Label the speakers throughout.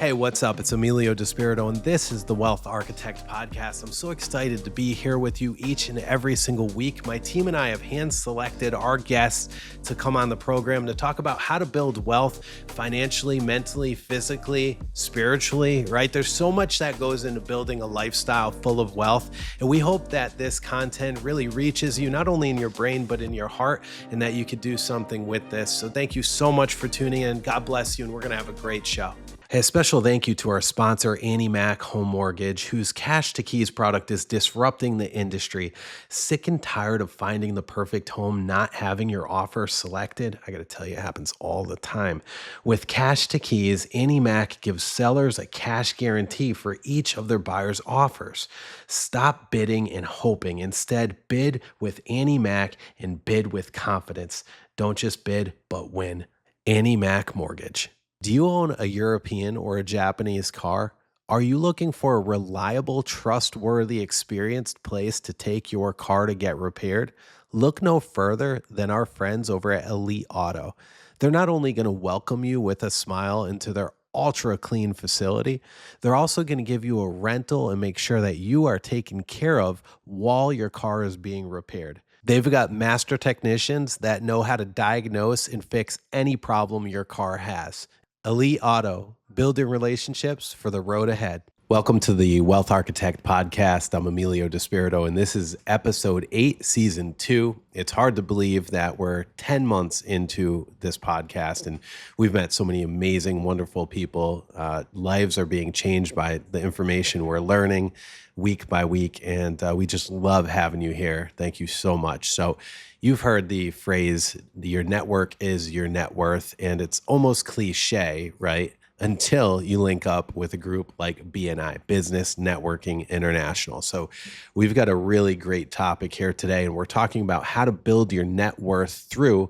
Speaker 1: Hey, what's up? It's Emilio DiSpirito, and this is the Wealth Architect Podcast. I'm so excited to be here with you each and every single week. My team and I have hand-selected our guests to come on the program to talk about how to build wealth financially, mentally, physically, spiritually, right? There's so much that goes into building a lifestyle full of wealth, and we hope that this content really reaches you, not only in your brain, but in your heart, and that you could do something with this. So thank you so much for tuning in. God bless you, and we're going to have a great show. Hey, a special thank you to our sponsor, Annie Mac Home Mortgage, whose Cash to Keys product is disrupting the industry. Sick and tired of finding the perfect home, not having your offer selected? I got to tell you, it happens all the time. With Cash to Keys, Annie Mac gives sellers a cash guarantee for each of their buyers' offers. Stop bidding and hoping. Instead, bid with Annie Mac and bid with confidence. Don't just bid, but win. Annie Mac Mortgage. Do you own a European or a Japanese car? Are you looking for a reliable, trustworthy, experienced place to take your car to get repaired? Look no further than our friends over at Elite Auto. They're not only going to welcome you with a smile into their ultra clean facility, they're also going to give you a rental and make sure that you are taken care of while your car is being repaired. They've got master technicians that know how to diagnose and fix any problem your car has. Elite Auto, building relationships for the road ahead. Welcome to the Wealth Architect Podcast. I'm Emilio DiSpirito, and this is episode 8, season 2. It's hard to believe that we're 10 months into this podcast, and we've met so many amazing, wonderful people. Lives are being changed by the information we're learning week by week, and we just love having you here. Thank you so much. So you've heard the phrase, your network is your net worth, and it's almost cliche, right? Until you link up with a group like BNI, Business Networking International. So we've got a really great topic here today, and we're talking about how to build your net worth through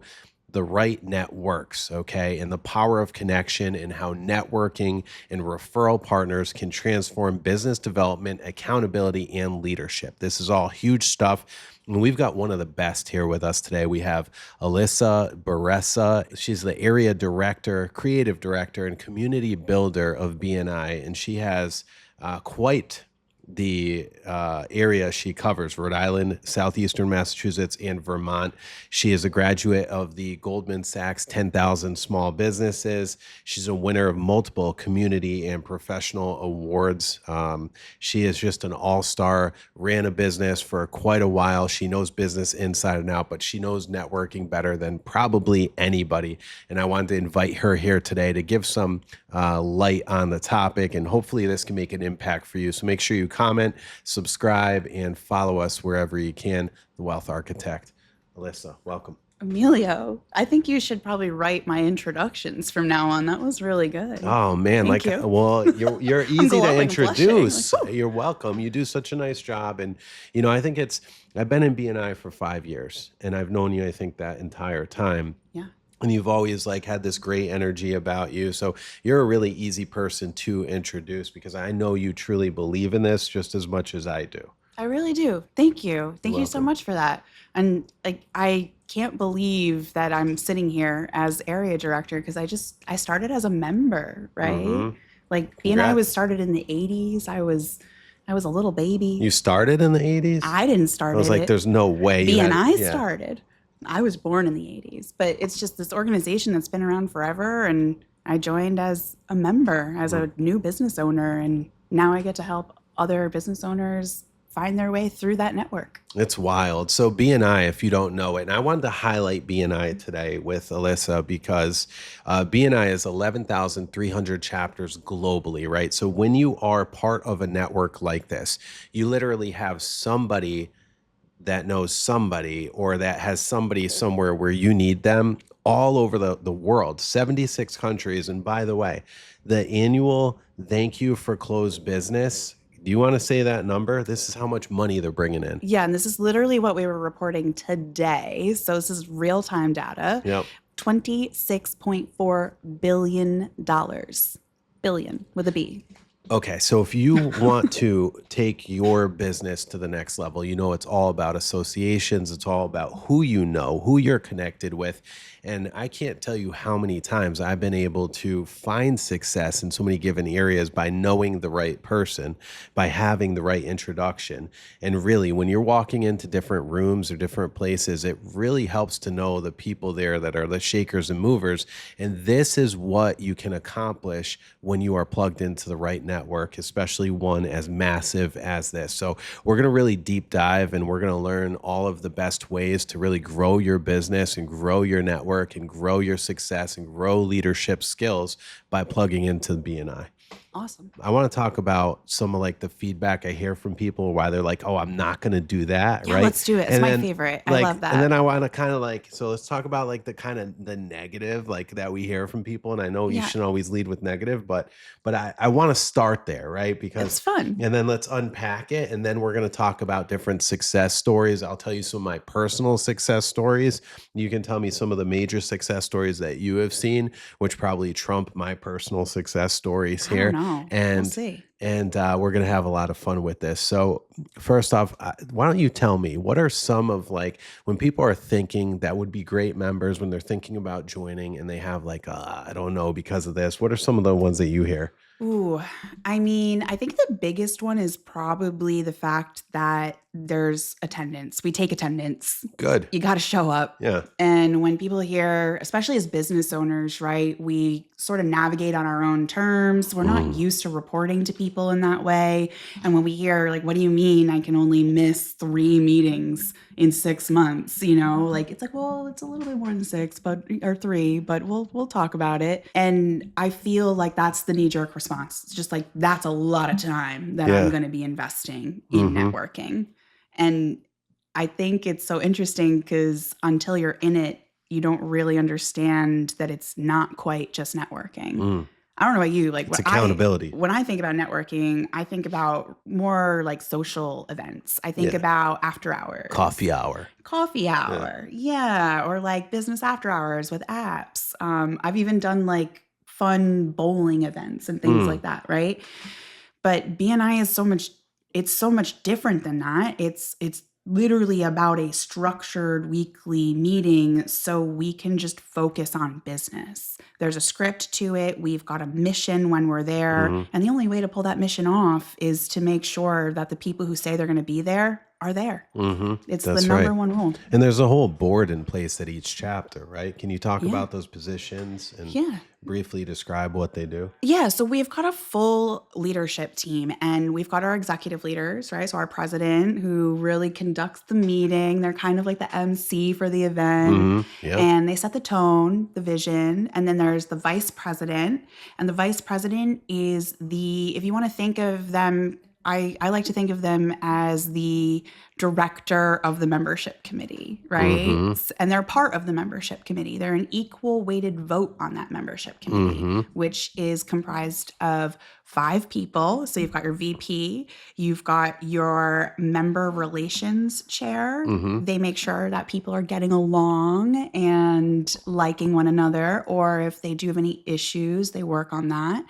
Speaker 1: the right networks, okay? And the power of connection and how networking and referral partners can transform business development, accountability, and leadership. This is all huge stuff. And we've got one of the best here with us today. We have Elyssa Bouressa. She's the area director, creative director, and community builder of BNI. And she has quite the area she covers: Rhode Island, Southeastern Massachusetts, and Vermont. She is a graduate of the Goldman Sachs 10,000 Small Businesses. She's a winner of multiple community and professional awards. She is just an all-star, ran a business for quite a while. She knows business inside and out, but she knows networking better than probably anybody. And I wanted to invite her here today to give some light on the topic, and hopefully this can make an impact for you. So make sure you comment, subscribe, and follow us wherever you can. The Wealth Architect. Elyssa, welcome.
Speaker 2: Emilio, I think you should probably write my introductions from now on. That was really good.
Speaker 1: Oh man,
Speaker 2: Thank you.
Speaker 1: Well, you're easy to introduce.
Speaker 2: Blushing.
Speaker 1: You're welcome. You do such a nice job, and I think I've been in BNI for 5 years, and I've known you, I think, that entire time.
Speaker 2: Yeah.
Speaker 1: And you've always had this great energy about you. So you're a really easy person to introduce, because I know you truly believe in this just as much as I do.
Speaker 2: I really do. Thank you. Thank you so much for that. And I can't believe that I'm sitting here as area director, because I started as a member, right?
Speaker 1: Mm-hmm.
Speaker 2: BNI was started in the 80s. I was a little baby.
Speaker 1: You started in the 80s?
Speaker 2: I didn't start it.
Speaker 1: I was like, there's no way.
Speaker 2: BNI started. I was born in the 80s, but it's just this organization that's been around forever, and I joined as a member, as a new business owner, and now I get to help other business owners find their way through that network.
Speaker 1: It's wild. So BNI, if you don't know it, and I wanted to highlight BNI today with Elyssa, because BNI is 11,300 chapters globally, right? So when you are part of a network like this, you literally have somebody that knows somebody, or that has somebody somewhere where you need them, all over the world, 76 countries. And by the way, the annual thank you for closed business, do you want to say that number? This is how much money they're bringing in.
Speaker 2: Yeah, and this is literally what we were reporting today. So this is real-time data.
Speaker 1: Yep.
Speaker 2: $26.4 billion. Billion with a B.
Speaker 1: Okay, so if you want to take your business to the next level, it's all about associations. It's all about who you know, who you're connected with. And I can't tell you how many times I've been able to find success in so many given areas by knowing the right person, by having the right introduction. And really, when you're walking into different rooms or different places, it really helps to know the people there that are the shakers and movers. And this is what you can accomplish when you are plugged into the right network, especially one as massive as this. So we're going to really deep dive and we're going to learn all of the best ways to really grow your business and grow your network and grow your success and grow leadership skills by plugging into the BNI.
Speaker 2: Awesome.
Speaker 1: I want to talk about some of like the feedback I hear from people, why they're like, oh, I'm not going to do that.
Speaker 2: Yeah,
Speaker 1: right.
Speaker 2: let's do it. It's my favorite. I love that.
Speaker 1: And then I want to kind of so let's talk about like the kind of the negative, like that we hear from people. And I know you shouldn't always lead with negative, but I want to start there, right? Because
Speaker 2: it's fun.
Speaker 1: And then let's unpack it. And then we're going to talk about different success stories. I'll tell you some of my personal success stories. You can tell me some of the major success stories that you have seen, which probably trump my personal success stories here.
Speaker 2: I don't know.
Speaker 1: And
Speaker 2: we'll see.
Speaker 1: And we're going to have a lot of fun with this. So first off, why don't you tell me, what are some of like, when people are thinking that would be great members, when they're thinking about joining and they have like, I don't know, because of this, what are some of the ones that you hear?
Speaker 2: Ooh, I mean, I think the biggest one is probably the fact that there's attendance. We take attendance.
Speaker 1: Good.
Speaker 2: You got to show up.
Speaker 1: Yeah.
Speaker 2: And when people hear, especially as business owners, right, we sort of navigate on our own terms. We're not used to reporting to people in that way. And when we hear like, what do you mean I can only miss 3 meetings in 6 months? Like, it's like, well, it's a little bit more than 6, or 3, but we'll talk about it. And I feel like that's the knee-jerk response. It's just like, that's a lot of time that I'm going to be investing in networking. And I think it's so interesting because until you're in it, you don't really understand that it's not quite just networking. I don't know about you. Like,
Speaker 1: it's accountability.
Speaker 2: When I think about networking, I think about more like social events. I think about after hours.
Speaker 1: Coffee hour.
Speaker 2: Yeah. Or like business after hours with apps. I've even done like fun bowling events and things like that, right? But BNI is so much different than that. It's literally about a structured weekly meeting so we can just focus on business. There's a script to it. We've got a mission when we're there. And the only way to pull that mission off is to make sure that the people who say they're going to be there are there. It's That's the number one rule.
Speaker 1: And there's a whole board in place at each chapter, right? Can you talk about those positions and briefly describe what they do?
Speaker 2: Yeah, so we've got a full leadership team and we've got our executive leaders, right? So our president who really conducts the meeting. They're kind of like the MC for the event. And they set the tone, the vision. And then there's the vice president. And the vice president is if you want to think of them, I like to think of them as the director of the membership committee, right? And they're part of the membership committee. They're an equal weighted vote on that membership committee, which is comprised of 5 people. So you've got your VP, you've got your member relations chair. They make sure that people are getting along and liking one another, or if they do have any issues, they work on that.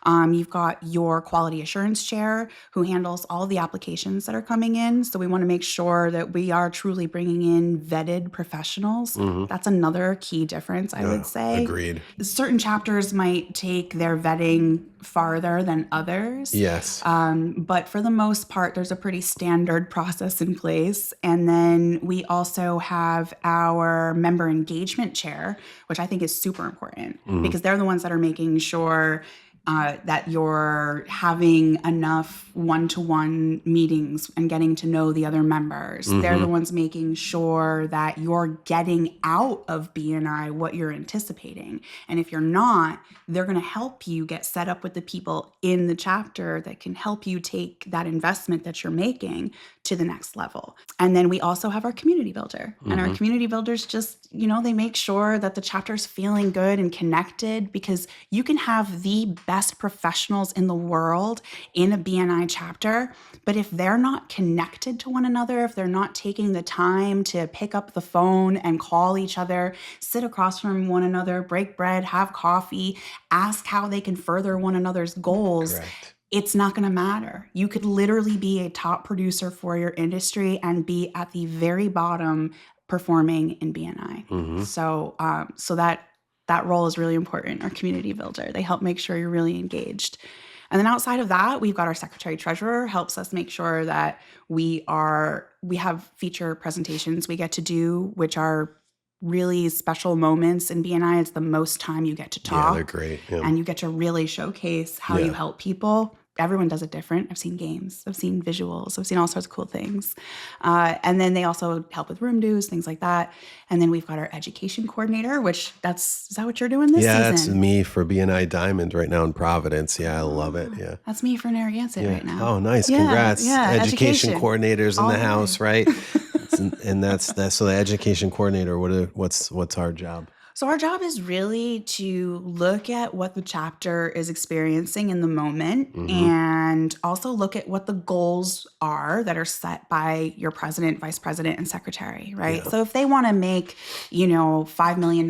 Speaker 2: You've got your quality assurance chair who handles all the applications that are coming in. So we want to make sure that we are truly bringing in vetted professionals. That's another key difference, I would say.
Speaker 1: Agreed.
Speaker 2: Certain chapters might take their vetting farther than others.
Speaker 1: Yes.
Speaker 2: But for the most part, there's a pretty standard process in place. And then we also have our member engagement chair, which I think is super important because they're the ones that are making sure that you're having enough one-to-one meetings and getting to know the other members. They're the ones making sure that you're getting out of BNI what you're anticipating. And if you're not, they're going to help you get set up with the people in the chapter that can help you take that investment that you're making to the next level. And then we also have our community builder. And our community builders just, they make sure that the chapter's feeling good and connected, because you can have the best professionals in the world in a BNI chapter, but if they're not connected to one another, if they're not taking the time to pick up the phone and call each other, sit across from one another, break bread, have coffee, ask how they can further one another's goals,
Speaker 1: Correct.
Speaker 2: it's not going to matter. You could literally be a top producer for your industry and be at the very bottom performing in BNI.
Speaker 1: Mm-hmm.
Speaker 2: So that role is really important. Our community builder, they help make sure you're really engaged. And then outside of that, we've got our secretary treasurer, helps us make sure that we have feature presentations we get to do, which are really special moments in BNI. It's the most time you get to talk.
Speaker 1: Yeah, they're great. Yeah.
Speaker 2: And you get to really showcase how you help people. Everyone does it different. I've seen games, I've seen visuals, I've seen all sorts of cool things. And then they also help with room dues, things like that. And then we've got our education coordinator, which is that what you're doing this season?
Speaker 1: Yeah, that's me for BNI Diamond right now in Providence. Yeah, I love it. Yeah.
Speaker 2: That's me for Narragansett right now.
Speaker 1: Oh, nice.
Speaker 2: Yeah,
Speaker 1: Congrats.
Speaker 2: yeah,
Speaker 1: Education
Speaker 2: education.
Speaker 1: coordinators in
Speaker 2: All
Speaker 1: the
Speaker 2: right.
Speaker 1: house, right? And that's so the education coordinator, what's our job?
Speaker 2: So our job is really to look at what the chapter is experiencing in the moment and also look at what the goals are that are set by your president, vice president, and secretary, right?
Speaker 1: Yeah.
Speaker 2: So if they want to make, $5 million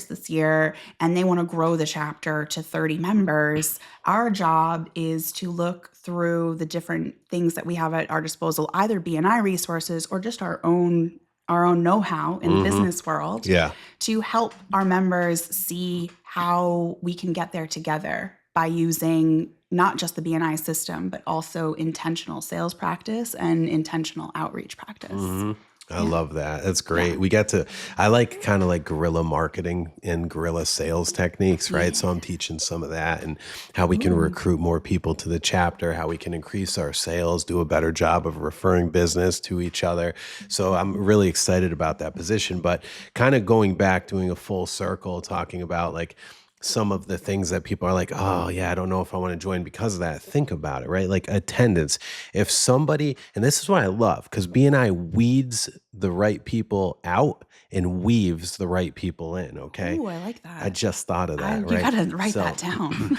Speaker 2: this year and they want to grow the chapter to 30 members, our job is to look through the different things that we have at our disposal, either BNI resources or just our own know-how in the business world to help our members see how we can get there together by using not just the BNI system, but also intentional sales practice and intentional outreach practice.
Speaker 1: I love that. That's great. I like kind of like guerrilla marketing and guerrilla sales techniques, right? So I'm teaching some of that and how we can recruit more people to the chapter, how we can increase our sales, do a better job of referring business to each other. So I'm really excited about that position, but kind of going back, doing a full circle, talking about like some of the things that people are like, oh yeah, I don't know if I want to join because of that. Think about it, right? Like attendance. If somebody, and this is what I love, because BNI weeds the right people out and weaves the right people in, okay?
Speaker 2: Ooh, I like that.
Speaker 1: I just thought of that, right?
Speaker 2: You got to write that down.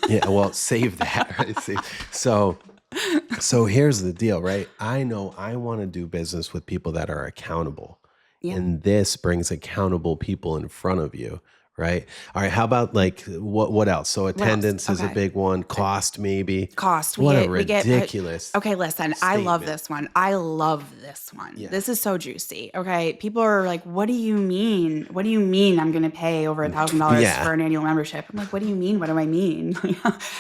Speaker 1: Yeah, well, save that, right? So here's the deal, right? I know I want to do business with people that are accountable.
Speaker 2: Yeah.
Speaker 1: And this brings accountable people in front of you. Right. All right. How about like what else? So attendance is a big one. Cost, maybe.
Speaker 2: Cost.
Speaker 1: What a ridiculous.
Speaker 2: Okay, listen. I love this one.
Speaker 1: Yeah.
Speaker 2: This is so juicy. Okay, people are like, "What do you mean? What do you mean? I'm going to pay over $1,000 for an annual membership?" I'm like, "What do you mean? What do I mean?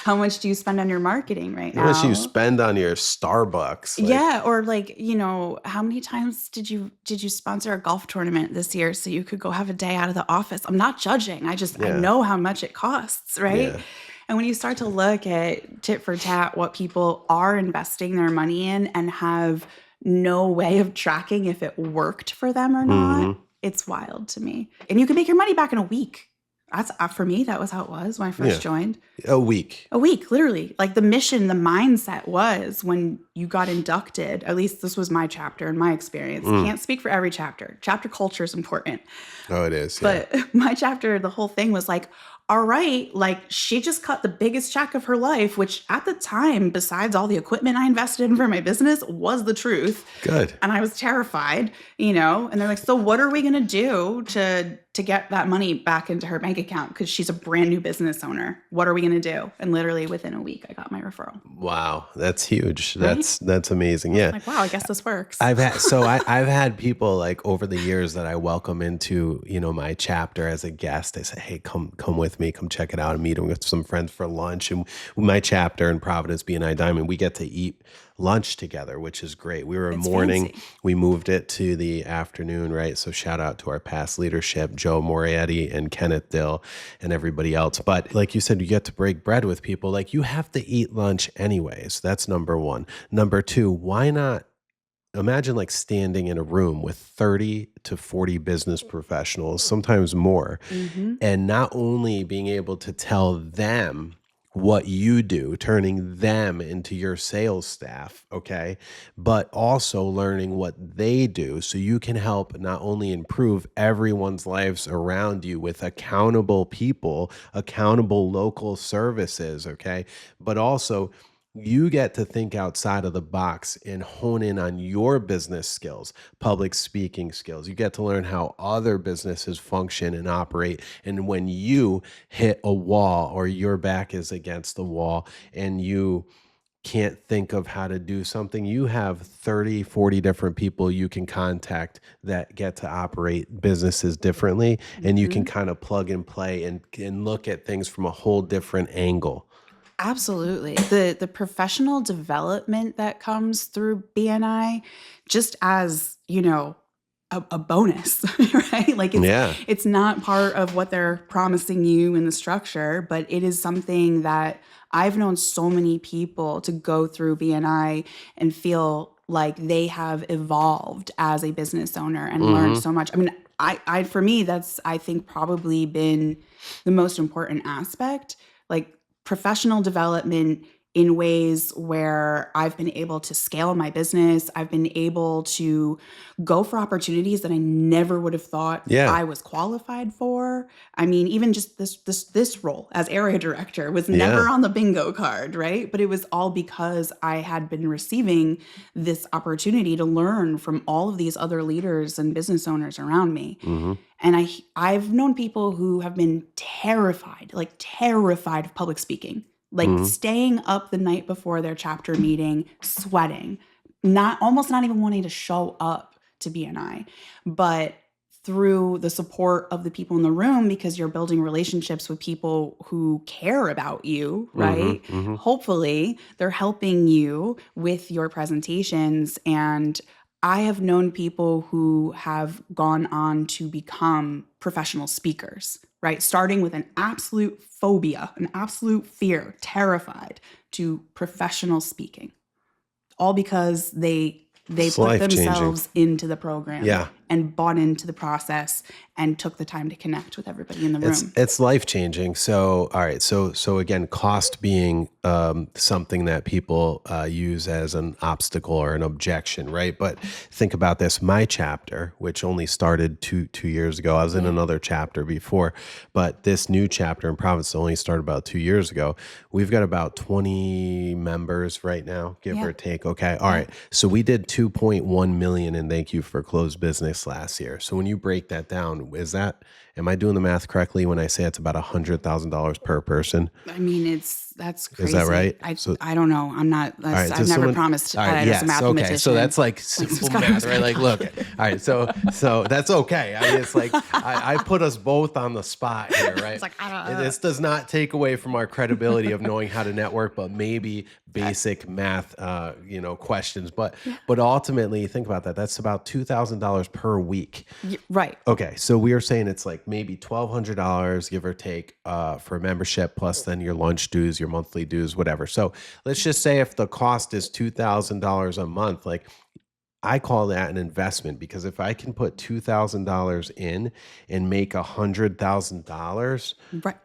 Speaker 2: How much do you spend on your marketing right now?
Speaker 1: How much do you spend on your Starbucks?
Speaker 2: Yeah, or like how many times did you sponsor a golf tournament this year so you could go have a day out of the office? I'm not judging. I know how much it costs, right?
Speaker 1: Yeah.
Speaker 2: And when you start to look at tit for tat, what people are investing their money in and have no way of tracking if it worked for them or not, it's wild to me. And you can make your money back in a week. That's for me, that was how it was when I first joined.
Speaker 1: A week, literally.
Speaker 2: Like the mission, the mindset was when you got inducted, at least this was my chapter in my experience. Can't speak for every chapter. Chapter culture is important.
Speaker 1: Oh, it is.
Speaker 2: But my chapter, the whole thing was like, all right, like she just cut the biggest check of her life, which at the time, besides all the equipment I invested in for my business, was the truth.
Speaker 1: Good.
Speaker 2: And I was terrified, and they're like, so what are we going to do to get that money back into her bank account? Because she's a brand new business owner. What are we going to do? And literally within a week, I got my referral.
Speaker 1: Wow. That's huge.
Speaker 2: Right?
Speaker 1: That's amazing. Yeah.
Speaker 2: Like, wow, I guess this works.
Speaker 1: I've had people like over the years that I welcome into, my chapter as a guest. I say, hey, come with me, come check it out. I'm meeting with some friends for lunch. And my chapter in Providence, BNI Diamond, we get to eat lunch together, which is great. We were morning,
Speaker 2: fancy.
Speaker 1: We moved it to the afternoon, right? So shout out to our past leadership, Joe Morietti and Kenneth Dill and everybody else. But like you said, you get to break bread with people. Like you have to eat lunch anyways. That's number one. Number two, why not? Imagine like standing in a room with 30 to 40 business professionals, sometimes more, and not only being able to tell them what you do, turning them into your sales staff, okay, but also learning what they do so you can help not only improve everyone's lives around you with accountable people, accountable local services, okay, but also you get to think outside of the box and hone in on your business skills, public speaking skills. You get to learn how other businesses function and operate. And when you hit a wall or your back is against the wall and you can't think of how to do something, you have 30, 40 different people you can contact that get to operate businesses differently. And you can
Speaker 2: Mhm.
Speaker 1: kind of plug and play and look at things from a whole different angle.
Speaker 2: Absolutely. The professional development that comes through BNI, just as, a bonus, right? Like
Speaker 1: Yeah.
Speaker 2: it's not part of what they're promising you in the structure, but it is something that I've known so many people to go through BNI and feel like they have evolved as a business owner and learned
Speaker 1: Mm-hmm.
Speaker 2: so much. I mean, I for me, that's I think probably been the most important aspect. Like professional development in ways where I've been able to scale my business. I've been able to go for opportunities that I never would have thought
Speaker 1: Yeah.
Speaker 2: I was qualified for. I mean, even just this role as area director was
Speaker 1: Yeah.
Speaker 2: never on the bingo card, right? But it was all because I had been receiving this opportunity to learn from all of these other leaders and business owners around me.
Speaker 1: Mm-hmm.
Speaker 2: And I've known people who have been terrified, like terrified of public speaking, like
Speaker 1: Mm-hmm.
Speaker 2: staying up the night before their chapter meeting, sweating, not even wanting to show up to BNI, but through the support of the people in the room, because you're building relationships with people who care about you, right?
Speaker 1: Mm-hmm. Mm-hmm.
Speaker 2: Hopefully, they're helping you with your presentations. And I have known people who have gone on to become professional speakers, right? Starting with an absolute phobia, an absolute fear, terrified, to professional speaking, all because they
Speaker 1: It's
Speaker 2: put
Speaker 1: life changing.
Speaker 2: themselves into the program
Speaker 1: Yeah.
Speaker 2: and bought into the process and took the time to connect with everybody in the room.
Speaker 1: It's life changing. So, all right. So again, cost being something that people use as an obstacle or an objection, right? But think about this. My chapter, which only started two years ago, I was in another chapter before, but this new chapter in Providence only started about 2 years ago. We've got about 20 members right now, give
Speaker 2: Yeah.
Speaker 1: or take. Okay. All right. So we did 2.1 million in thank you for closed business last year. So when you break that down, am I doing the math correctly when I say it's about $100,000 per person?
Speaker 2: I mean, that's crazy.
Speaker 1: Is that right?
Speaker 2: I don't know. I'm not.
Speaker 1: All right,
Speaker 2: I've never promised.
Speaker 1: All right,
Speaker 2: I was a
Speaker 1: yes,
Speaker 2: mathematician.
Speaker 1: okay. So that's like simple math, right? Like, look, all right, so that's okay. I mean, it's like I put us both on the spot here, right?
Speaker 2: It's like,
Speaker 1: This does not take away from our credibility of knowing how to network, but maybe basic math, questions. But ultimately, think about that. That's about $2,000 per week.
Speaker 2: Right.
Speaker 1: Okay, so we are saying it's like maybe $1,200, give or take, for membership, plus then your lunch dues, your monthly dues, whatever. So let's just say if the cost is $2,000 a month, like I call that an investment, because if I can put $2,000 in and make $100,000,
Speaker 2: Right.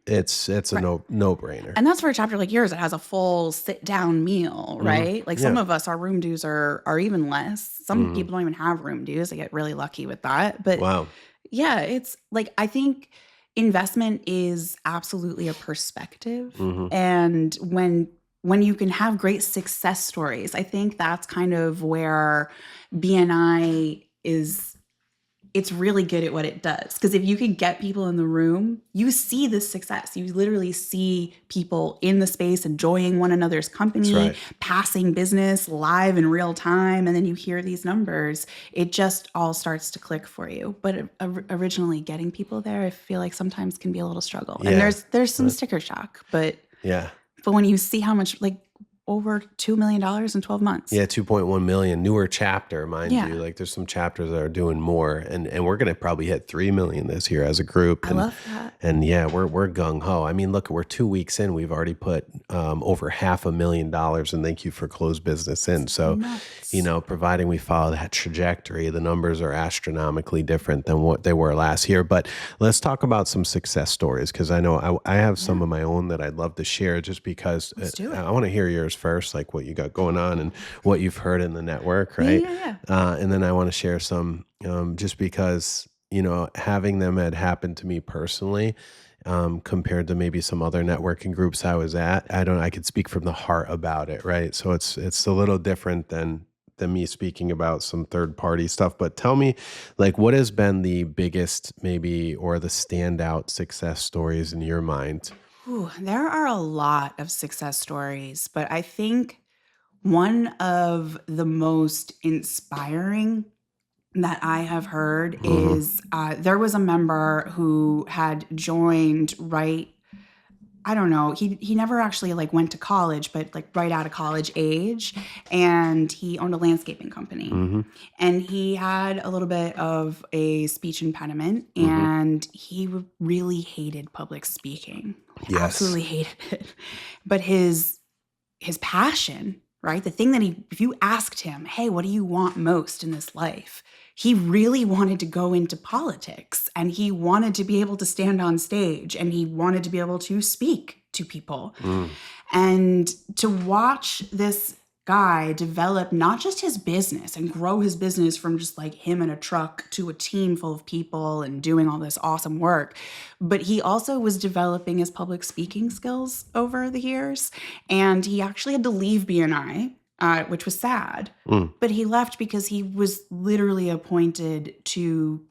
Speaker 1: it's a no brainer.
Speaker 2: And that's for a chapter like yours that has a full sit down meal, right? Like some of us, our room dues are even less. Some people don't even have room dues. They get really lucky with that. But
Speaker 1: Wow.
Speaker 2: yeah, it's like, I think investment is absolutely a perspective. And when you can have great success stories, I think that's kind of where BNI it's really good at what it does. Because if you can get people in the room, you see the success. You literally see people in the space enjoying one another's company,
Speaker 1: That's right.
Speaker 2: passing business live in real time, and then you hear these numbers. It just all starts to click for you. But originally getting people there, I feel like sometimes can be a little struggle.
Speaker 1: Yeah.
Speaker 2: And there's some sticker shock, but when you see how much, like over $2 million in 12 months.
Speaker 1: Yeah, 2.1 million, newer chapter, mind
Speaker 2: Yeah.
Speaker 1: you. Like there's some chapters that are doing more, and we're going to probably hit 3 million this year as a group.
Speaker 2: I love that.
Speaker 1: And yeah, we're gung ho. I mean, look, we're 2 weeks in. We've already put over $500,000 in thank you for closed business in. So,
Speaker 2: Nuts.
Speaker 1: providing we follow that trajectory, the numbers are astronomically different than what they were last year. But let's talk about some success stories, because I know I have some of my own that I'd love to share, just because
Speaker 2: Let's do it.
Speaker 1: I want to hear yours first, like what you got going on and what you've heard in the network, right?
Speaker 2: Yeah.
Speaker 1: And then I want to share some, just because, having them had happened to me personally, compared to maybe some other networking groups I was at. I could speak from the heart about it, right? So it's a little different than me speaking about some third party stuff. But tell me, like, what has been the biggest maybe or the standout success stories in your mind?
Speaker 2: Ooh, there are a lot of success stories, but I think one of the most inspiring that I have heard
Speaker 1: Hmm.
Speaker 2: is there was a member who had joined right. I don't know. He never actually like went to college, but like right out of college age, and he owned a landscaping company.
Speaker 1: Hmm.
Speaker 2: And he had a little bit of a speech impediment,
Speaker 1: Hmm.
Speaker 2: and he really hated public speaking.
Speaker 1: Yes.
Speaker 2: Absolutely hated it. But his passion, right? The thing that if you asked him, hey, what do you want most in this life? He really wanted to go into politics, and he wanted to be able to stand on stage, and he wanted to be able to speak to people.
Speaker 1: Mm.
Speaker 2: And to watch this guy develop not just his business and grow his business from just like him in a truck to a team full of people and doing all this awesome work, but he also was developing his public speaking skills over the years. And he actually had to leave BNI, which was sad.
Speaker 1: Mm.
Speaker 2: But he left because he was literally appointed to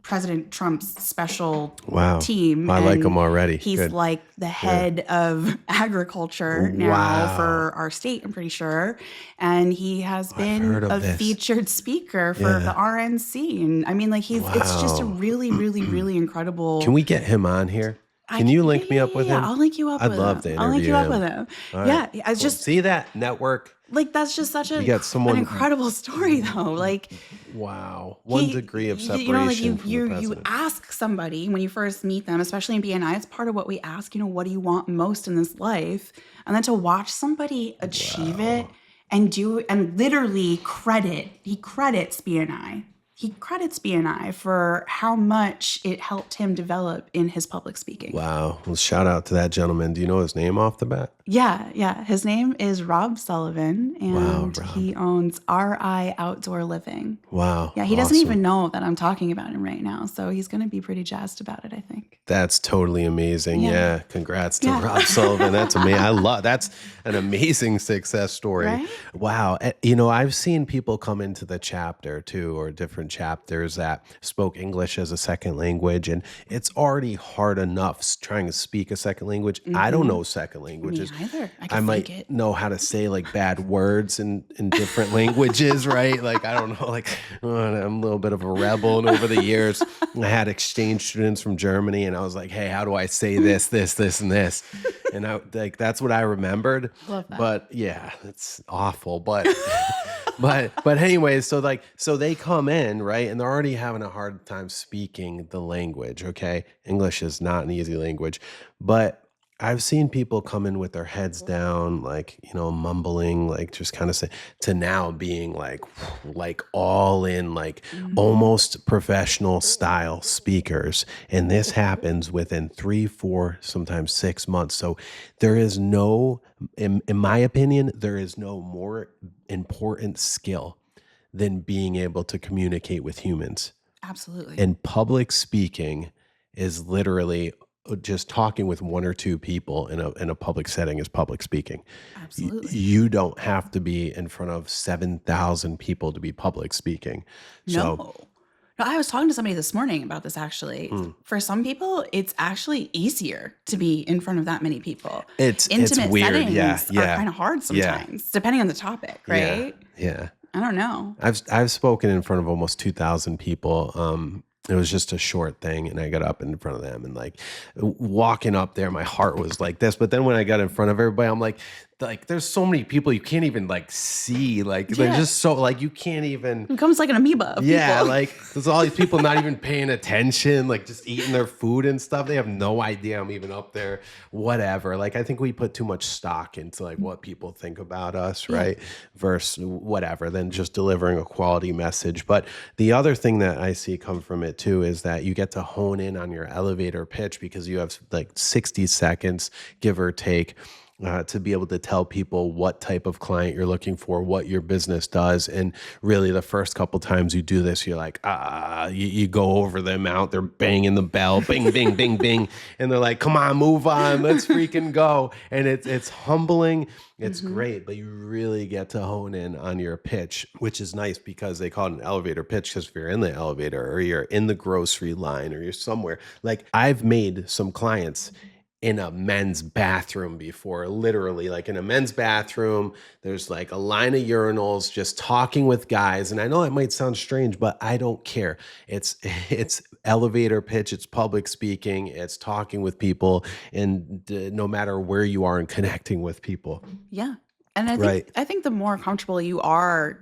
Speaker 2: President Trump's special
Speaker 1: Wow.
Speaker 2: team.
Speaker 1: I like
Speaker 2: and
Speaker 1: him already.
Speaker 2: He's
Speaker 1: Good.
Speaker 2: like the head of agriculture now
Speaker 1: Wow.
Speaker 2: for our state, I'm pretty sure. And he has
Speaker 1: I've
Speaker 2: been
Speaker 1: heard of
Speaker 2: a
Speaker 1: this.
Speaker 2: featured speaker for
Speaker 1: Yeah.
Speaker 2: the RNC. And I mean, like it's just a
Speaker 1: Wow.
Speaker 2: really, really, really incredible.
Speaker 1: Can we get him on here? Can you link me up with him?
Speaker 2: I'll link you up
Speaker 1: I'd
Speaker 2: with
Speaker 1: love
Speaker 2: him.
Speaker 1: to
Speaker 2: I'll link
Speaker 1: interview
Speaker 2: you up
Speaker 1: him.
Speaker 2: with him.
Speaker 1: All
Speaker 2: Yeah,
Speaker 1: right.
Speaker 2: it's
Speaker 1: Well,
Speaker 2: just
Speaker 1: see that network.
Speaker 2: like that's just such
Speaker 1: You got someone.
Speaker 2: an incredible story, though. Like
Speaker 1: Wow. One degree of separation
Speaker 2: you know, like
Speaker 1: from the
Speaker 2: you
Speaker 1: president.
Speaker 2: ask somebody when you first meet them, especially in BNI, it's part of what we ask, you know, what do you want most in this life? And then to watch somebody achieve it and do and literally he credits BNI. He credits BNI for how much it helped him develop in his public speaking.
Speaker 1: Wow. Well, shout out to that gentleman. Do you know his name off the bat?
Speaker 2: Yeah. His name is Rob Sullivan, and
Speaker 1: Wow, Rob.
Speaker 2: he owns RI Outdoor Living.
Speaker 1: Wow.
Speaker 2: Yeah, he doesn't
Speaker 1: Awesome.
Speaker 2: even know that I'm talking about him right now, so he's going to be pretty jazzed about it, I think.
Speaker 1: That's totally amazing.
Speaker 2: Yeah.
Speaker 1: Yeah. Congrats to
Speaker 2: Yeah.
Speaker 1: Rob Sullivan. That's amazing. That's an amazing success story.
Speaker 2: Right?
Speaker 1: Wow. You know, I've seen people come into the chapter too, or different chapters that spoke English as a second language. And it's already hard enough trying to speak a second language. I don't know second languages.
Speaker 2: Me either. I
Speaker 1: I
Speaker 2: can
Speaker 1: might
Speaker 2: fake it.
Speaker 1: know how to say like bad words in different languages, right? Like, I don't know, like I'm a little bit of a rebel. And over the years, I had exchange students from Germany and I was like, hey, how do I say this, and this? And I like, that's what I remembered.
Speaker 2: Love that.
Speaker 1: But yeah, it's awful. But, but anyways, so they come in, right? And they're already having a hard time speaking the language. Okay. English is not an easy language, but I've seen people come in with their heads down, like, you know, mumbling, like just kind of say, to now being like all in, like almost professional style speakers. And this happens within 3, 4, sometimes 6 months. So there is no, in my opinion, there is no more important skill than being able to communicate with humans.
Speaker 2: Absolutely.
Speaker 1: And public speaking is literally just talking with 1 or 2 people in a public setting is public speaking.
Speaker 2: Absolutely.
Speaker 1: You don't have to be in front of 7,000 people to be public speaking. So
Speaker 2: No, I was talking to somebody this morning about this actually. For some people, it's actually easier to be in front of that many people.
Speaker 1: it's
Speaker 2: Intimate
Speaker 1: weird.
Speaker 2: settings
Speaker 1: Yeah.
Speaker 2: are kind of hard sometimes, depending on the topic, right?
Speaker 1: Yeah.
Speaker 2: I don't know.
Speaker 1: I've spoken in front of almost 2,000 people. It was just a short thing, and I got up in front of them, and like walking up there, my heart was like this. But then when I got in front of everybody, I'm like there's so many people you can't even like see, like they're
Speaker 2: Yeah.
Speaker 1: just so like you can't even.
Speaker 2: It becomes like an amoeba of
Speaker 1: Yeah,
Speaker 2: people.
Speaker 1: like there's all these people not even paying attention, like just eating their food and stuff. They have no idea I'm even up there, whatever. Like I think we put too much stock into like what people think about us, right? Versus whatever, than just delivering a quality message. But the other thing that I see come from it too is that you get to hone in on your elevator pitch because you have like 60 seconds, give or take, to be able to tell people what type of client you're looking for, what your business does. And really the first couple times you do this, you're like, you go over the amount, they're banging the bell, bing, bing, bing, bing. And they're like, come on, move on, let's freaking go. And it's humbling. It's great, but you really get to hone in on your pitch, which is nice because they call it an elevator pitch because if you're in the elevator or you're in the grocery line or you're somewhere, like I've made some clients in a men's bathroom before, literally like in a men's bathroom. There's like a line of urinals just talking with guys. And I know it might sound strange, but I don't care. It's elevator pitch, it's public speaking, it's talking with people, and no matter where you are and connecting with people.
Speaker 2: Yeah. And
Speaker 1: Right.
Speaker 2: I think the more comfortable you are,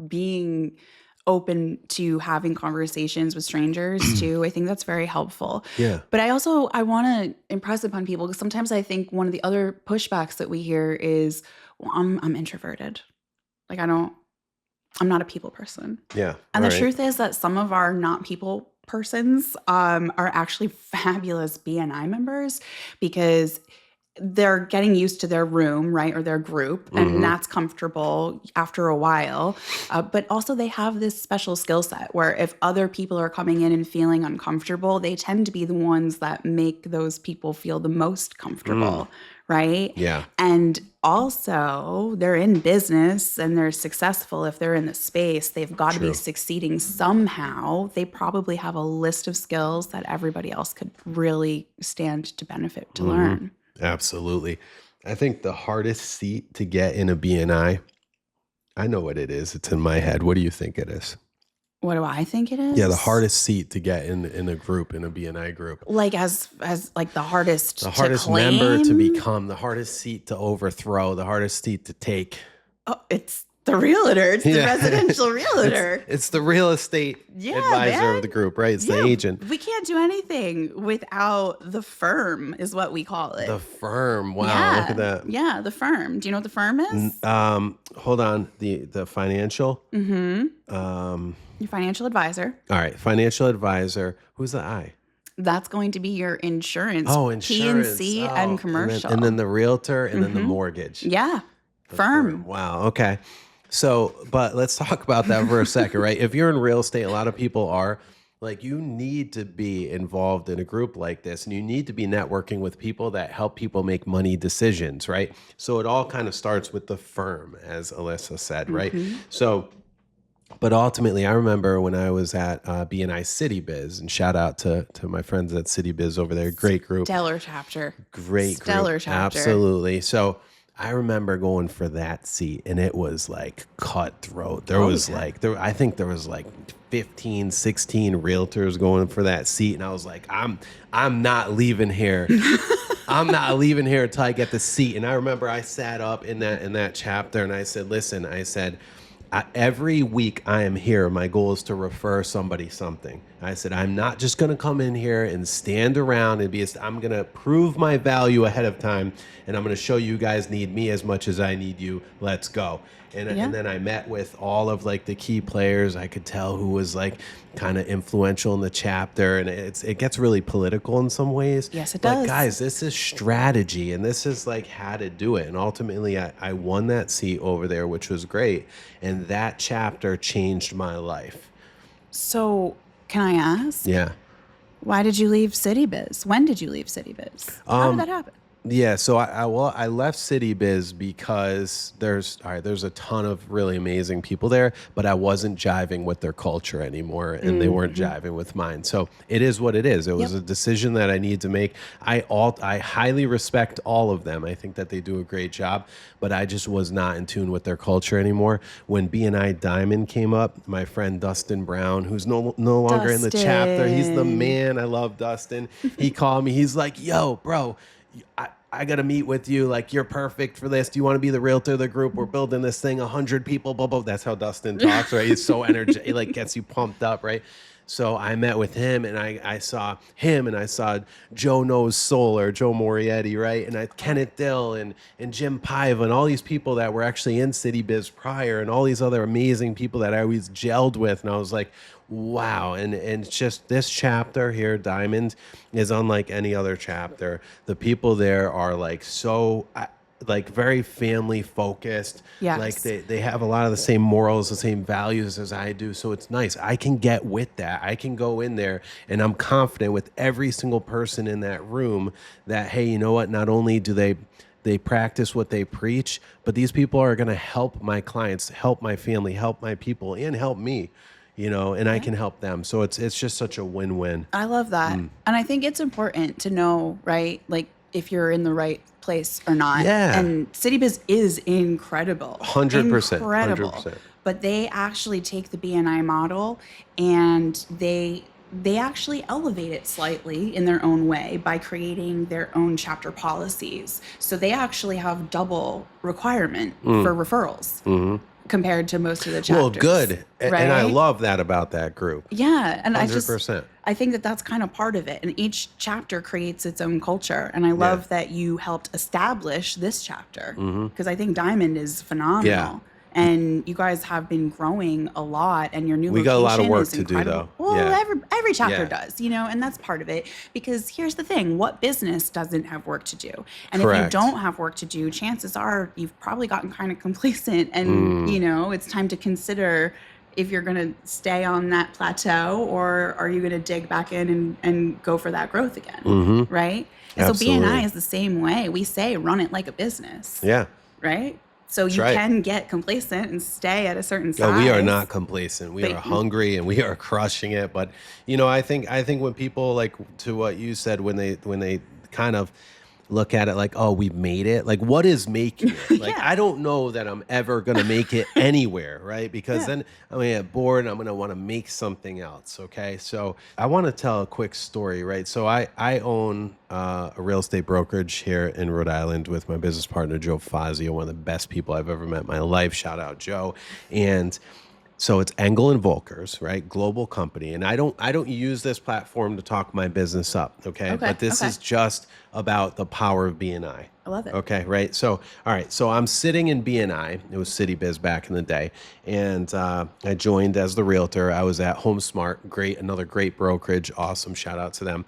Speaker 2: being open to having conversations with strangers too, I think that's very helpful.
Speaker 1: Yeah.
Speaker 2: But I want to impress upon people, because sometimes I think one of the other pushbacks that we hear is, well, I'm introverted. Like I'm not a people person.
Speaker 1: Yeah.
Speaker 2: And the truth is that some of our not people persons are actually fabulous BNI members, because they're getting used to their room, right, or their group, and that's comfortable after a while. But also they have this special skill set where if other people are coming in and feeling uncomfortable, they tend to be the ones that make those people feel the most comfortable, right?
Speaker 1: Yeah.
Speaker 2: And also they're in business and they're successful. If they're in the space, they've got to be succeeding somehow. They probably have a list of skills that everybody else could really stand to benefit to learn.
Speaker 1: Absolutely. I think the hardest seat to get in a BNI, I know what it is. It's in my head. What do you think it is?
Speaker 2: What do I think it is?
Speaker 1: Yeah, the hardest seat to get in a group, in a BNI group.
Speaker 2: Like as like the hardest
Speaker 1: member to
Speaker 2: claim?
Speaker 1: become, the hardest seat to overthrow, the hardest seat to take.
Speaker 2: Oh, it's the realtor. It's the residential realtor.
Speaker 1: It's the real estate advisor of the group, right? It's the agent.
Speaker 2: We can't do anything without the firm, is what we call it.
Speaker 1: The firm. Wow, look at that.
Speaker 2: Yeah, the firm. Do you know what the firm is?
Speaker 1: Hold on. The financial.
Speaker 2: Your financial advisor.
Speaker 1: All right, financial advisor. Who's the I?
Speaker 2: That's going to be your insurance.
Speaker 1: Oh, insurance.
Speaker 2: P&C and commercial.
Speaker 1: And then the realtor, and then the mortgage.
Speaker 2: Yeah. Firm.
Speaker 1: Wow. Okay. So, but let's talk about that for a second, right? If you're in real estate, a lot of people are like, you need to be involved in a group like this, and you need to be networking with people that help people make money decisions, right? So it all kind of starts with the firm, as Elyssa said, right? So, but ultimately, I remember when I was at BNI City Biz, and shout out to my friends at City Biz over there, great group.
Speaker 2: Stellar chapter.
Speaker 1: Stellar chapter. Absolutely. So I remember going for that seat, and it was like cutthroat. I think there was like 15, 16 realtors going for that seat. And I was like, I'm not leaving here. I'm not leaving here until I get the seat. And I remember I sat up in that chapter, and I said, listen, every week I am here, my goal is to refer somebody something. I said, I'm not just going to come in here and stand around and I'm going to prove my value ahead of time, and I'm going to show you guys need me as much as I need you. Let's go. And then I met with all of like the key players. I could tell who was like kind of influential in the chapter, and it gets really political in some ways.
Speaker 2: Yes, it does.
Speaker 1: But guys, this is strategy, and this is like how to do it. And ultimately, I won that seat over there, which was great. And that chapter changed my life.
Speaker 2: So can I ask?
Speaker 1: Yeah.
Speaker 2: Why did you leave City Biz? When did you leave City Biz? How did that happen?
Speaker 1: Yeah, so I left City Biz because there's a ton of really amazing people there, but I wasn't jiving with their culture anymore, and they weren't jiving with mine. So it is what it is. It was a decision that I need to make. I highly respect all of them. I think that they do a great job, but I just was not in tune with their culture anymore. When BNI Diamond came up, my friend Dustin Brown, who's no longer in the chapter, he's the man. I love Dustin. He called me. He's like, yo, bro, I got to meet with you. Like, you're perfect for this. Do you want to be the realtor of the group? We're building this thing, 100 people, blah, blah. That's how Dustin talks, right? He's so energetic. He like gets you pumped up, right? So I met with him, and I saw him, and I saw Joe Knows Soul, or Joe Morietti, right? And Kenneth Dill and Jim Paiva, and all these people that were actually in City Biz prior, and all these other amazing people that I always gelled with. And I was like, wow. And just this chapter here, Diamond, is unlike any other chapter. The people there are like so like very family focused.
Speaker 2: Yes.
Speaker 1: Like they have a lot of the same morals, the same values as I do. So it's nice. I can get with that. I can go in there, and I'm confident with every single person in that room that, hey, you know what? Not only do they practice what they preach, but these people are going to help my clients, help my family, help my people, and help me. And I can help them. So it's just such a win-win.
Speaker 2: I love that. And I think it's important to know, right? Like, if you're in the right place or not.
Speaker 1: Yeah.
Speaker 2: And CityBiz is incredible.
Speaker 1: 100%.
Speaker 2: Incredible.
Speaker 1: 100%.
Speaker 2: But they actually take the BNI model and they actually elevate it slightly in their own way by creating their own chapter policies. So they actually have double requirement for referrals compared to most of the chapters.
Speaker 1: Well, good.
Speaker 2: Right?
Speaker 1: And I love that about that group.
Speaker 2: Yeah. And
Speaker 1: 100%.
Speaker 2: I think that that's kind of part of it. And each chapter creates its own culture. And I love that you helped establish this chapter because I think Diamond is phenomenal.
Speaker 1: Yeah.
Speaker 2: And you guys have been growing a lot, and your new
Speaker 1: We
Speaker 2: location
Speaker 1: got a lot of work
Speaker 2: is
Speaker 1: to do,
Speaker 2: incredible.
Speaker 1: though.
Speaker 2: Well,
Speaker 1: Yeah.
Speaker 2: every chapter
Speaker 1: Yeah.
Speaker 2: does, and that's part of it. Because here's the thing: what business doesn't have work to do? And if
Speaker 1: Correct.
Speaker 2: you don't have work to do, chances are you've probably gotten kind of complacent, and it's time to consider if you're going to stay on that plateau, or are you going to dig back in and go for that growth again, right? And so
Speaker 1: Absolutely.
Speaker 2: BNI is the same way. We say run it like a business,
Speaker 1: Yeah.
Speaker 2: right? So you
Speaker 1: right.
Speaker 2: can get complacent and stay at a certain size.
Speaker 1: No, we are not complacent. We
Speaker 2: But-
Speaker 1: are hungry and we are crushing it. But I think when people, like, to what you said, when they kind of look at it like, oh, we made it. Like, what is making it? Like,
Speaker 2: Yeah.
Speaker 1: I don't know that I'm ever going to make it anywhere, right? Because then I'm going to get bored and I'm going to want to make something else, okay? So I want to tell a quick story, right? So I own a real estate brokerage here in Rhode Island with my business partner, Joe Fazio, one of the best people I've ever met in my life. Shout out, Joe. And so it's Engel and Volkers, right? Global company. And I don't use this platform to talk my business up, okay? But this is just about the power of BNI.
Speaker 2: I love it.
Speaker 1: Okay, right? So, all right. So I'm sitting in BNI. It was CityBiz back in the day. And I joined as the realtor. I was at HomeSmart. Another great brokerage. Awesome. Shout out to them.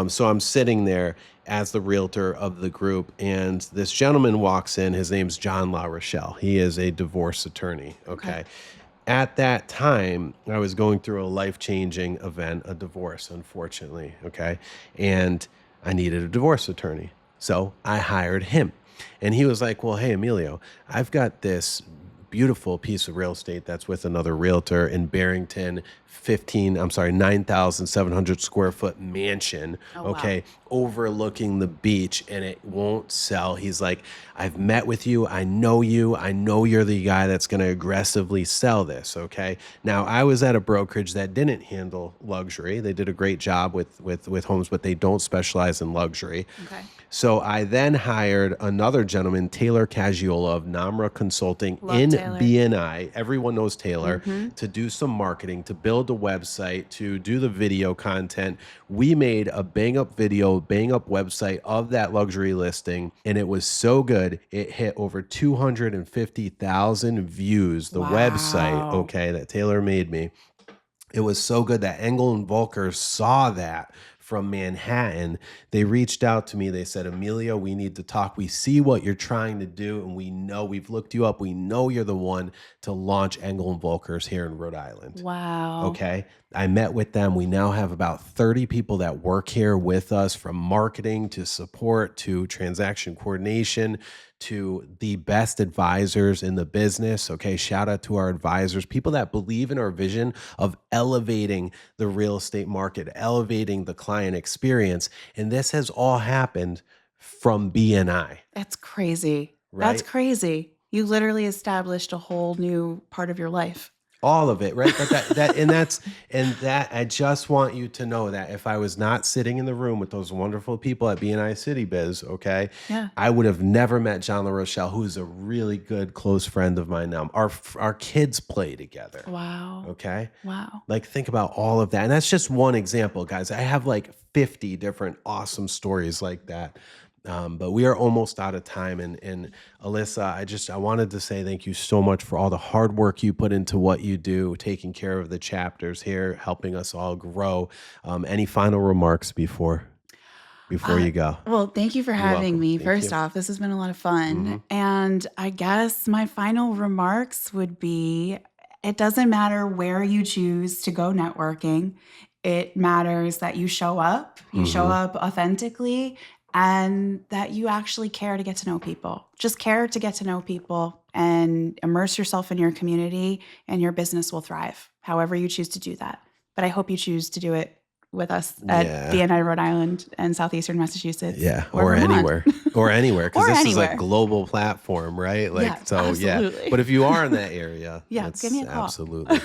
Speaker 1: So I'm sitting there as the realtor of the group. And this gentleman walks in. His name's John La Rochelle. He is a divorce attorney. Okay. At that time, I was going through a life-changing event, a divorce, unfortunately, okay? And I needed a divorce attorney. So I hired him. And he was like, well, hey, Emilio, I've got this beautiful piece of real estate that's with another realtor in Barrington, 9,700 square foot mansion, okay, overlooking the beach, and it won't sell. He's like, I've met with you. I know you're the guy that's going to aggressively sell this, okay? Now, I was at a brokerage that didn't handle luxury. They did a great job with homes, but they don't specialize in luxury.
Speaker 2: Okay.
Speaker 1: So I then hired another gentleman, Taylor Caggiola of Namra Consulting in
Speaker 2: Taylor.
Speaker 1: BNI. Everyone knows Taylor, to do some marketing, to build a website, to do the video content. We made a bang up video, bang up website of that luxury listing. And it was so good. It hit over 250,000 views, the website, okay, that Taylor made me. It was so good that Engel and Volker saw that from Manhattan. They reached out to me. They said, Emilio, we need to talk. We see what you're trying to do, and we know we've looked you up. We know you're the one to launch Engel and Volkers here in Rhode Island.
Speaker 2: Wow.
Speaker 1: Okay. I met with them. We now have about 30 people that work here with us, from marketing to support to transaction coordination to the best advisors in the business. Okay. Shout out to our advisors, people that believe in our vision of elevating the real estate market, elevating the client experience. And this has all happened from BNI.
Speaker 2: That's crazy.
Speaker 1: Right?
Speaker 2: That's crazy. You literally established a whole new part of your life.
Speaker 1: All of it, right? But that I just want you to know that if I was not sitting in the room with those wonderful people at BNI CityBiz, okay, I would have never met John La Rochelle, who's a really good close friend of mine now. Our kids play together.
Speaker 2: Wow.
Speaker 1: Okay.
Speaker 2: Wow.
Speaker 1: Like, think about all of that, and that's just one example, guys. I have like 50 different awesome stories like that. But we are almost out of time. And Elyssa, I wanted to say thank you so much for all the hard work you put into what you do, taking care of the chapters here, helping us all grow. Any final remarks before you go?
Speaker 2: Well, thank you for having me.
Speaker 1: Thank
Speaker 2: First
Speaker 1: you.
Speaker 2: off, this has been a lot of fun. And I guess my final remarks would be, it doesn't matter where you choose to go networking. It matters that you show up, show up authentically, and that you actually care to get to know people. Just care to get to know people and immerse yourself in your community, and your business will thrive, however you choose to do that. But I hope you choose to do it with us at
Speaker 1: Yeah.
Speaker 2: BNI Rhode Island and Southeastern Massachusetts.
Speaker 1: Yeah,
Speaker 2: or
Speaker 1: or
Speaker 2: Vermont.
Speaker 1: anywhere, because
Speaker 2: Or
Speaker 1: this is a
Speaker 2: anywhere.
Speaker 1: global platform, right? Like,
Speaker 2: Yeah,
Speaker 1: so
Speaker 2: absolutely.
Speaker 1: yeah. But if you are in that area,
Speaker 2: Yeah,
Speaker 1: that's
Speaker 2: give me a call.
Speaker 1: absolutely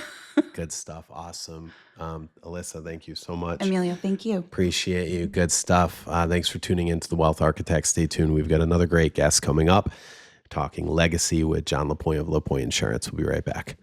Speaker 1: good stuff. Awesome. Elyssa, thank you so much.
Speaker 2: Emilio, thank you.
Speaker 1: Appreciate you. Good stuff. Thanks for tuning into the Wealth Architect. Stay tuned. We've got another great guest coming up, talking legacy with John Lapointe of Lapointe Insurance. We'll be right back.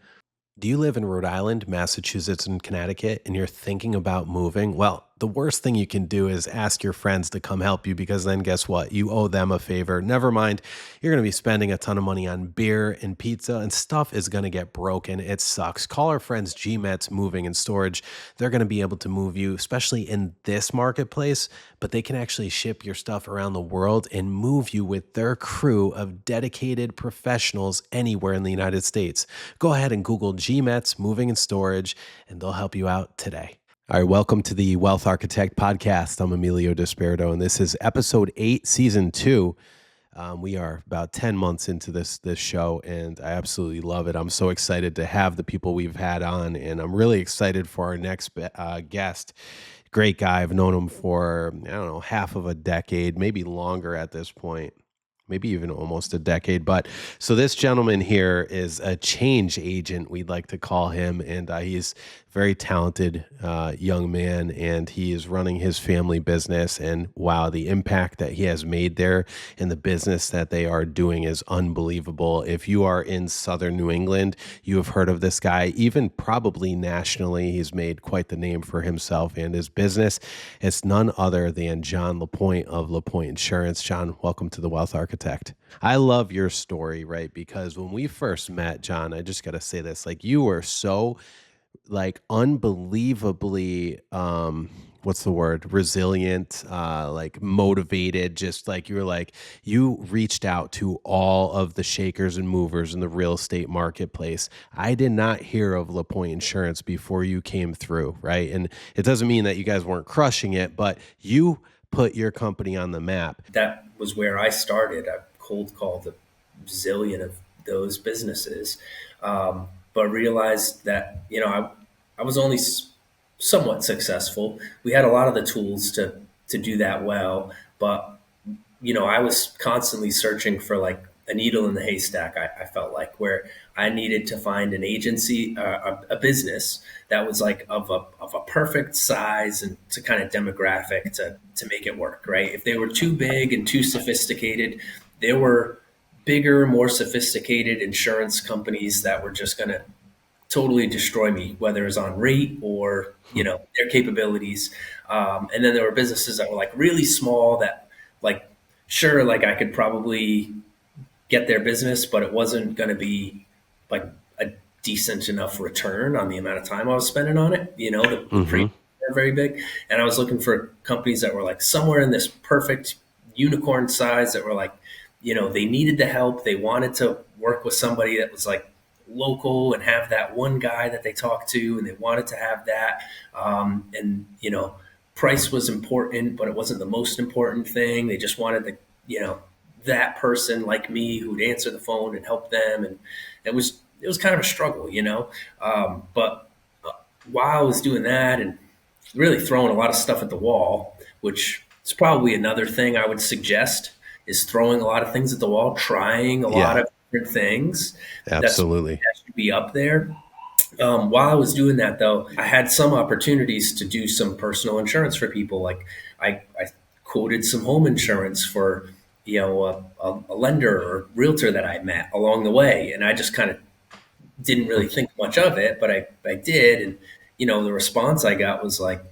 Speaker 1: Do you live in Rhode Island, Massachusetts, and Connecticut, and you're thinking about moving? Well, the worst thing you can do is ask your friends to come help you, because then guess what? You owe them a favor. Never mind, you're going to be spending a ton of money on beer and pizza, and stuff is going to get broken. It sucks. Call our friends Metz Moving and Storage. They're going to be able to move you, especially in this marketplace, but they can actually ship your stuff around the world and move you with their crew of dedicated professionals anywhere in the United States. Go ahead and Google Metz Moving and Storage, and they'll help you out today. All right, welcome to the Wealth Architect Podcast. I'm Emilio DiSpirito, and this is episode 8, season 2. We are about 10 months into this show, and I absolutely love it. I'm so excited to have the people we've had on, and I'm really excited for our next guest. Great guy. I've known him for, half of a decade, maybe longer at this point. Maybe even almost a decade. But so this gentleman here is a change agent, we'd like to call him. And he's a very talented young man, and he is running his family business. And wow, the impact that he has made there and the business that they are doing is unbelievable. If you are in Southern New England, you have heard of this guy, even probably nationally. He's made quite the name for himself and his business. It's none other than John Lapointe of Lapointe Insurance. John, welcome to the Wealth Architect. I love your story, right? Because when we first met, John, I just got to say this, like, you were so unbelievably, what's the word? Resilient, motivated, just like you reached out to all of the shakers and movers in the real estate marketplace. I did not hear of Lapointe Insurance before you came through, right? And it doesn't mean that you guys weren't crushing it, but you put your company on the map.
Speaker 3: That was where I started. I cold called a zillion of those businesses, but realized that, I was only somewhat successful. We had a lot of the tools to do that well, but, I was constantly searching for like a needle in the haystack. I felt like, where I needed to find an agency, a business that was like of a perfect size and to kind of demographic to make it work, right? If they were too big and too sophisticated, there were bigger, more sophisticated insurance companies that were just going to totally destroy me, whether it's on rate or, their capabilities. And then there were businesses that were like really small that, like, sure, like I could probably get their business, but it wasn't going to be like a decent enough return on the amount of time I was spending on it. The premiums are very big. And I was looking for companies that were like somewhere in this perfect unicorn size, that were like, they needed the help. They wanted to work with somebody that was like local and have that one guy that they talked to, and they wanted to have that. And price was important, but it wasn't the most important thing. They just wanted that person like me who'd answer the phone and help them. And it was kind of a struggle, but while I was doing that and really throwing a lot of stuff at the wall, which is probably another thing I would suggest, is throwing a lot of things at the wall, trying a lot of different things.
Speaker 1: Absolutely.
Speaker 3: That should be up there. While I was doing that, though, I had some opportunities to do some personal insurance for people. Like I quoted some home insurance for, a lender or realtor that I met along the way. And I just kind of didn't really think much of it, but I did. And, the response I got was like,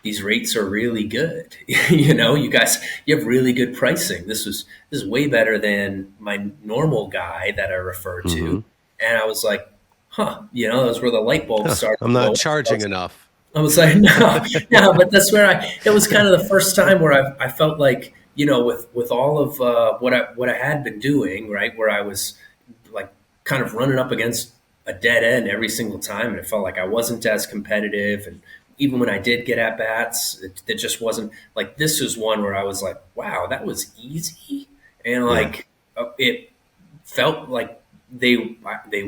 Speaker 3: these rates are really good. You guys, you have really good pricing. This is way better than my normal guy that I refer to. And I was like, that's where the light bulb started.
Speaker 1: I'm not charging enough.
Speaker 3: I was like, no, but that's where it was kind of the first time where I felt like, with all of what I had been doing, right, where I was like kind of running up against a dead end every single time, and it felt like I wasn't as competitive. And even when I did get at bats, it just wasn't like, this is one where I was like, wow, that was easy. And it felt like they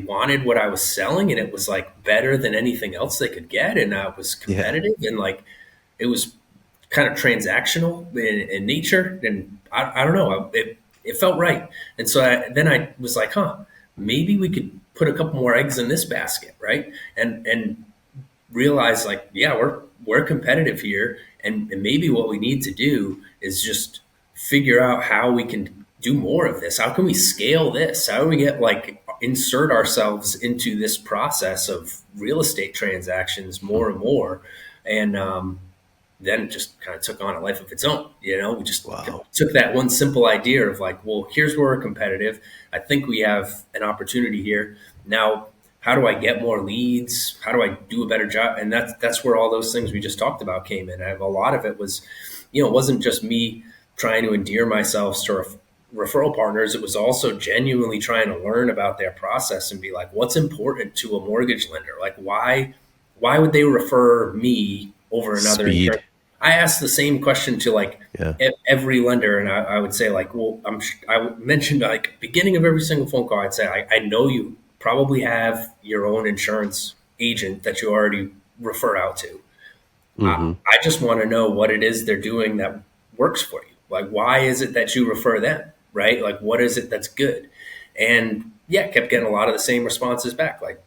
Speaker 3: wanted what I was selling, and it was like better than anything else they could get. And I was competitive, and like, it was kind of transactional in nature, and I don't know, it felt right. And so then I was like, maybe we could put a couple more eggs in this basket, right? And realize like, yeah, we're competitive here, and maybe what we need to do is just figure out how we can do more of this. How can we scale this? How do we get like insert ourselves into this process of real estate transactions more and more? And then it just kind of took on a life of its own. We just took that one simple idea of like, well, here's where we're competitive. I think we have an opportunity here. Now, how do I get more leads? How do I do a better job? And that's where all those things we just talked about came in. A lot of it was, it wasn't just me trying to endear myself to referral partners. It was also genuinely trying to learn about their process and be like, what's important to a mortgage lender? Like, why would they refer me over another insurance? I asked the same question to like every lender, and I would say like, well, I mentioned like beginning of every single phone call, I'd say, I know you probably have your own insurance agent that you already refer out to. I just want to know what it is they're doing that works for you. Like, why is it that you refer them, right? Like, what is it that's good? And kept getting a lot of the same responses back, like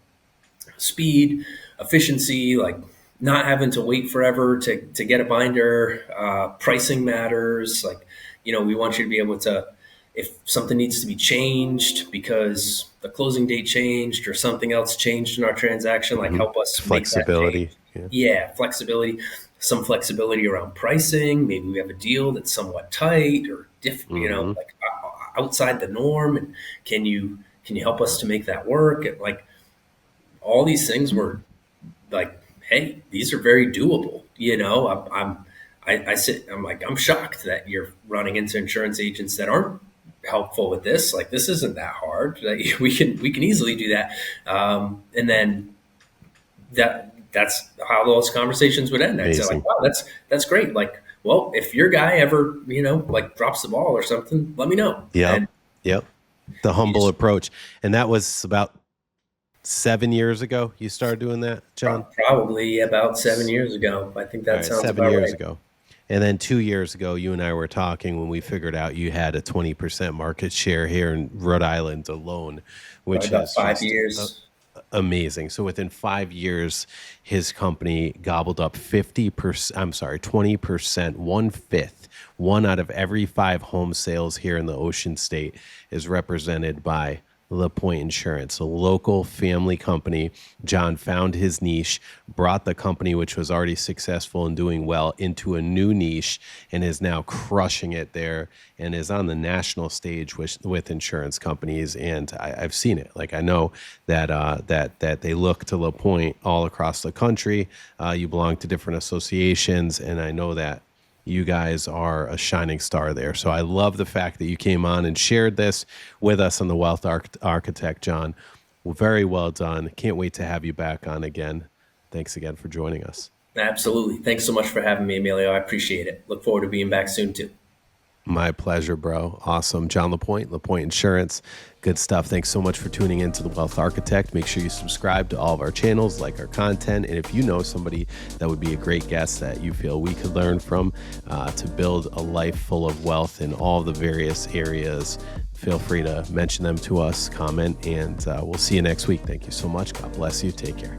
Speaker 3: speed, efficiency, like not having to wait forever to get a binder. Pricing matters. Like, we want you to be able to, if something needs to be changed because the closing date changed or something else changed in our transaction, like help us
Speaker 1: flexibility.
Speaker 3: Flexibility. Some flexibility around pricing. Maybe we have a deal that's somewhat tight or different, like outside the norm. And can you help us to make that work? And like all these things were like, hey, these are very doable. I'm like, I'm shocked that you're running into insurance agents that aren't helpful with this. Like, this isn't that hard. Like, we can easily do that. And then that's how those conversations would end. I'd say like, wow, that's great. Like, well, if your guy ever, like drops the ball or something, let me know.
Speaker 1: Yep. The humble approach. And that was about 7 years ago you started doing that, John?
Speaker 3: Probably about 7 years ago. I think that sounds
Speaker 1: 7 years ago. And then 2 years ago, you and I were talking when we figured out you had a 20% market share here in Rhode Island alone, which is
Speaker 3: 5 years.
Speaker 1: Amazing. So within 5 years, his company gobbled up 20%, 1/5. 1 out of every 5 home sales here in the Ocean State is represented by Lapointe Insurance, a local family company. John found his niche, brought the company, which was already successful and doing well, into a new niche, and is now crushing it there, and is on the national stage with insurance companies. And I've seen it. Like, I know that that they look to Lapointe all across the country. You belong to different associations, and I know that you guys are a shining star there. So I love the fact that you came on and shared this with us on the Wealth Architect, John. Very well done. Can't wait to have you back on again. Thanks again for joining us.
Speaker 3: Absolutely. Thanks so much for having me, Emilio. I appreciate it. Look forward to being back soon too.
Speaker 1: My pleasure, bro. Awesome. John Lapointe Insurance. Good stuff. Thanks so much for tuning in to The Wealth Architect. Make sure you subscribe to all of our channels, like our content. And if you know somebody that would be a great guest that you feel we could learn from to build a life full of wealth in all the various areas, feel free to mention them to us, comment, and we'll see you next week. Thank you so much. God bless you. Take care.